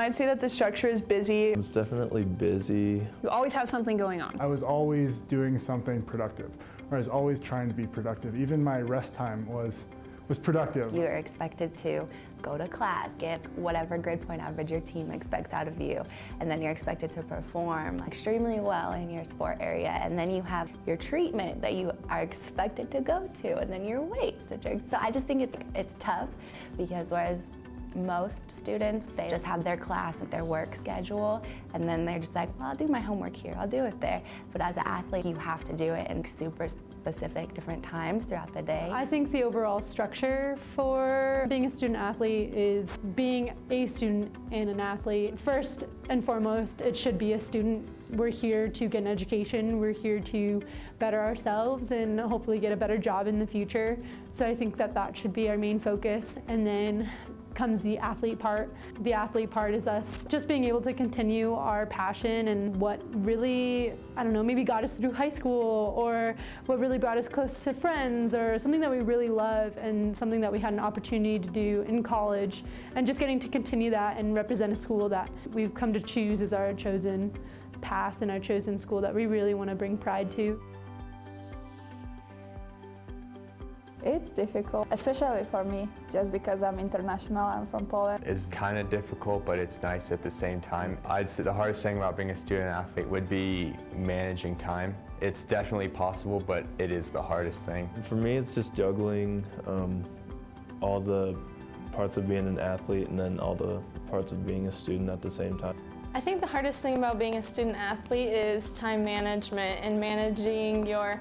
I'd say that the structure is busy. It's definitely busy. You always have something going on. I was always doing something productive, or I was always trying to be productive. Even my rest time was productive. You are expected to go to class, get whatever grade point average your team expects out of you, and then you're expected to perform extremely well in your sport area, and then you have your treatment that you are expected to go to, and then your weights. So I just think it's tough, because whereas most students, they just have their class and their work schedule, and then they're just like, well, I'll do my homework here, I'll do it there. But as an athlete, you have to do it in super specific different times throughout the day. I think the overall structure for being a student athlete is being a student and an athlete. First and foremost, it should be a student. We're here to get an education, we're here to better ourselves and hopefully get a better job in the future. So I think that should be our main focus. And then comes the athlete part. The athlete part is us just being able to continue our passion and what really, I don't know, maybe got us through high school, or what really brought us close to friends, or something that we really love and something that we had an opportunity to do in college, and just getting to continue that and represent a school that we've come to choose as our chosen path and our chosen school that we really want to bring pride to. It's difficult, especially for me, just because I'm international, I'm from Poland. It's kind of difficult, but it's nice at the same time. I'd say the hardest thing about being a student athlete would be managing time. It's definitely possible, but it is the hardest thing. For me, it's just juggling all the parts of being an athlete and then all the parts of being a student at the same time. I think the hardest thing about being a student athlete is time management and managing your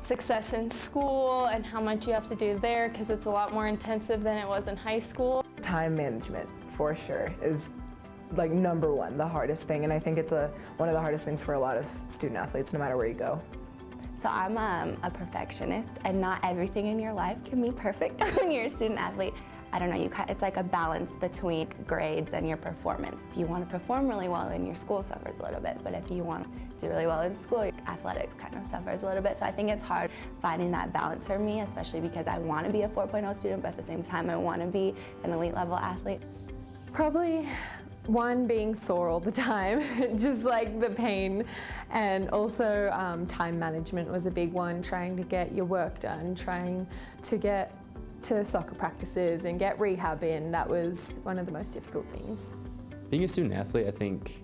success in school and how much you have to do there, because it's a lot more intensive than it was in high school. Time management, for sure, is like #1, the hardest thing, and I think it's one of the hardest things for a lot of student athletes, no matter where you go. So I'm a perfectionist, and not everything in your life can be perfect when you're a student athlete. I don't know, it's like a balance between grades and your performance. If you want to perform really well, then your school suffers a little bit, but if you want to do really well in school, athletics kind of suffers a little bit. So I think it's hard finding that balance for me, especially because I want to be a 4.0 student, but at the same time I want to be an elite level athlete. Probably one, being sore all the time, just like the pain, and also time management was a big one, trying to get your work done, trying to get to soccer practices and get rehab in. That was one of the most difficult things. Being a student athlete, I think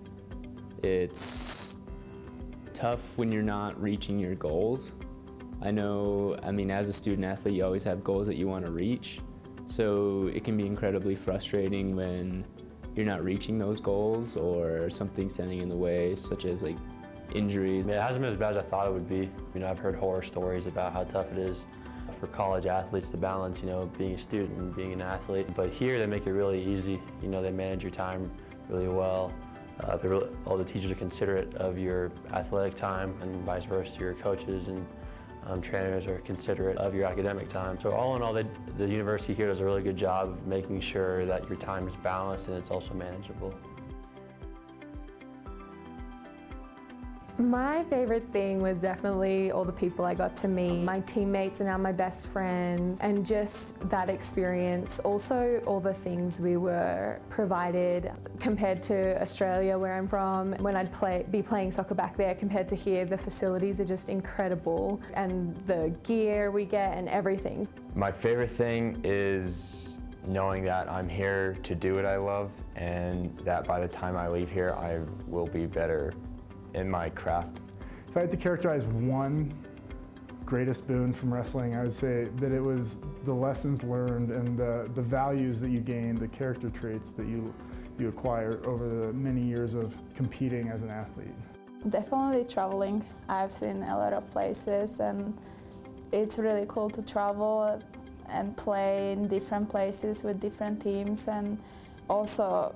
it's tough when you're not reaching your goals. I mean, as a student athlete, you always have goals that you want to reach. So it can be incredibly frustrating when you're not reaching those goals, or something standing in the way, such as like injuries. It hasn't been as bad as I thought it would be. I've heard horror stories about how tough it is for college athletes to balance, being a student and being an athlete. But here they make it really easy. They manage your time really well. All the teachers are considerate of your athletic time, and vice versa. Your coaches and trainers are considerate of your academic time. So all in all, the university here does a really good job of making sure that your time is balanced and it's also manageable. My favorite thing was definitely all the people I got to meet. My teammates are now my best friends, and just that experience. Also all the things we were provided compared to Australia, where I'm from. When I'd be playing soccer back there compared to here, the facilities are just incredible, and the gear we get and everything. My favorite thing is knowing that I'm here to do what I love, and that by the time I leave here, I will be better in my craft. If I had to characterize one greatest boon from wrestling, I would say that it was the lessons learned and the values that you gain, the character traits that you acquire over the many years of competing as an athlete. Definitely traveling. I've seen a lot of places, and it's really cool to travel and play in different places with different teams, and also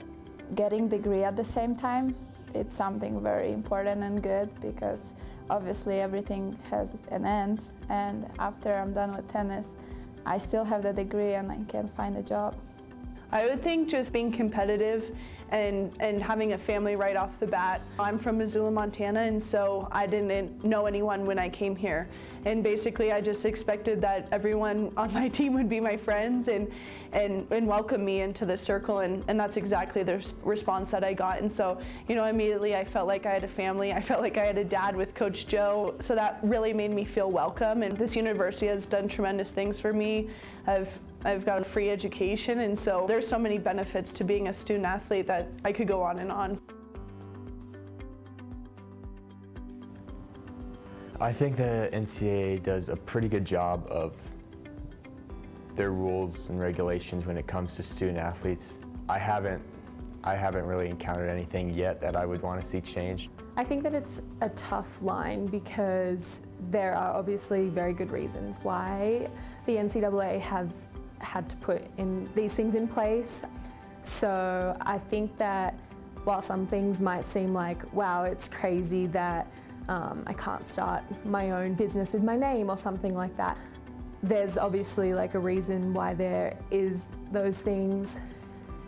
getting degree at the same time. It's something very important and good, because obviously everything has an end, and after I'm done with tennis, I still have the degree and I can find a job. I would think just being competitive and having a family right off the bat. I'm from Missoula, Montana, and so I didn't know anyone when I came here. And basically I just expected that everyone on my team would be my friends and welcome me into the circle, and that's exactly the response that I got. And so, you know, immediately I felt like I had a family. I felt like I had a dad with Coach Joe, so that really made me feel welcome. And this university has done tremendous things for me. I've got a free education, and so there's so many benefits to being a student athlete that I could go on and on. I think the NCAA does a pretty good job of their rules and regulations when it comes to student athletes. I haven't really encountered anything yet that I would want to see changed. I think that it's a tough line because there are obviously very good reasons why the NCAA have had to put in these things in place. So I think that while some things might seem like, wow, it's crazy that I can't start my own business with my name or something like that, there's obviously like a reason why there is those things.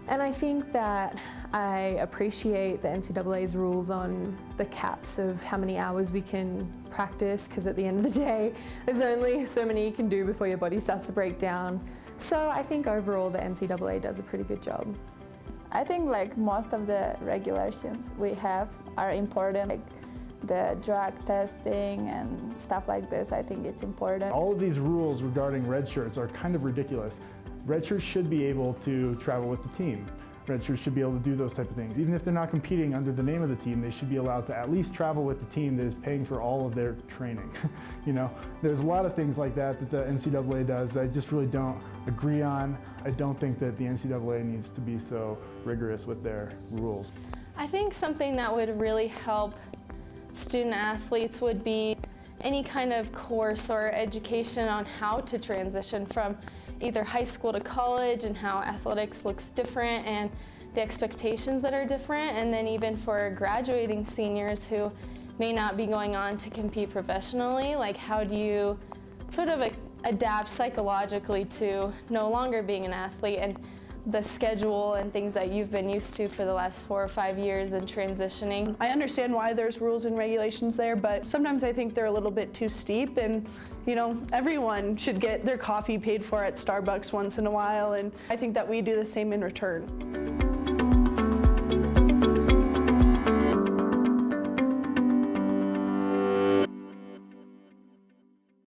And I think that I appreciate the NCAA's rules on the caps of how many hours we can practice, because at the end of the day, there's only so many you can do before your body starts to break down. So I think overall the NCAA does a pretty good job. I think like most of the regulations we have are important, like the drug testing and stuff like this. I think it's important. All of these rules regarding red shirts are kind of ridiculous. Red shirts should be able to travel with the team. Red shirts should be able to do those type of things. Even if they're not competing under the name of the team, they should be allowed to at least travel with the team that is paying for all of their training. You know, there's a lot of things like that that the NCAA does I just really don't agree on. I don't think that the NCAA needs to be so rigorous with their rules. I think something that would really help student athletes would be any kind of course or education on how to transition from either high school to college and how athletics looks different and the expectations that are different, and then even for graduating seniors who may not be going on to compete professionally, like how do you sort of adapt psychologically to no longer being an athlete and the schedule and things that you've been used to for the last 4 or 5 years and transitioning. I understand why there's rules and regulations there, but sometimes I think they're a little bit too steep, and you know, everyone should get their coffee paid for at Starbucks once in a while, and I think that we do the same in return.